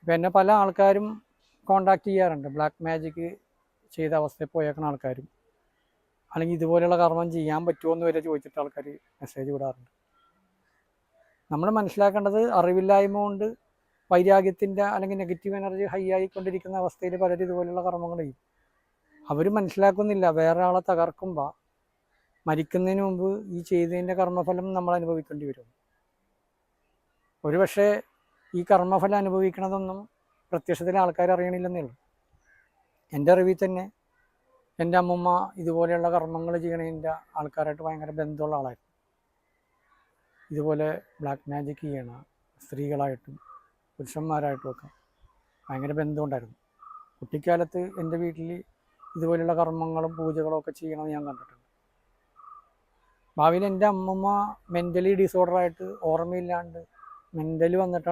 ഇപ്പം എന്നെ പല ആൾക്കാരും കോണ്ടാക്ട് ചെയ്യാറുണ്ട്, ബ്ലാക്ക് മാജിക് ചെയ്ത അവസ്ഥയിൽ പോയേക്കുന്ന ആൾക്കാരും, അല്ലെങ്കിൽ ഇതുപോലെയുള്ള കർമ്മം ചെയ്യാൻ പറ്റുമോ എന്ന് വരെ ചോദിച്ചിട്ട് ആൾക്കാർ മെസ്സേജ് വിടാറുണ്ട്. നമ്മൾ മനസ്സിലാക്കേണ്ടത്, അറിവില്ലായ്മ കൊണ്ട് വൈരാഗ്യത്തിൻ്റെ അല്ലെങ്കിൽ നെഗറ്റീവ് എനർജി ഹൈ ആയിക്കൊണ്ടിരിക്കുന്ന അവസ്ഥയിൽ പലരും ഇതുപോലെയുള്ള കർമ്മങ്ങൾ ചെയ്യും. അവർ മനസ്സിലാക്കുന്നില്ല, വേറെ ആളെ തകർക്കുമ്പോൾ മരിക്കുന്നതിന് മുമ്പ് ഈ ചെയ്തതിൻ്റെ കർമ്മഫലം നമ്മൾ അനുഭവിക്കേണ്ടി വരും. ഒരുപക്ഷെ ഈ കർമ്മഫലം അനുഭവിക്കണതൊന്നും പ്രത്യക്ഷത്തിലെ ആൾക്കാർ അറിയണില്ലെന്നേ ഉള്ളൂ. എൻ്റെ അറിവിൽ തന്നെ എൻ്റെ അമ്മൂമ്മ ഇതുപോലെയുള്ള കർമ്മങ്ങൾ ചെയ്യണതിൻ്റെ ആൾക്കാരായിട്ട് ഭയങ്കര ബന്ധമുള്ള ആളായിരുന്നു. ഇതുപോലെ ബ്ലാക്ക് മാജിക് ചെയ്യണ സ്ത്രീകളായിട്ടും പുരുഷന്മാരായിട്ടും ഒക്കെ ഭയങ്കര ബന്ധമുണ്ടായിരുന്നു. കുട്ടിക്കാലത്ത് എൻ്റെ വീട്ടിൽ ഇതുപോലെയുള്ള കർമ്മങ്ങളും പൂജകളും ഒക്കെ ചെയ്യണമെന്ന് ഞാൻ കണ്ടിട്ടുണ്ട്. ഭാവിയിൽ എൻ്റെ അമ്മമ്മ മെൻ്റലി ഡിസോർഡറായിട്ട് ഓർമ്മയില്ലാണ്ട് മെൻ്റലി വന്നിട്ടാണ്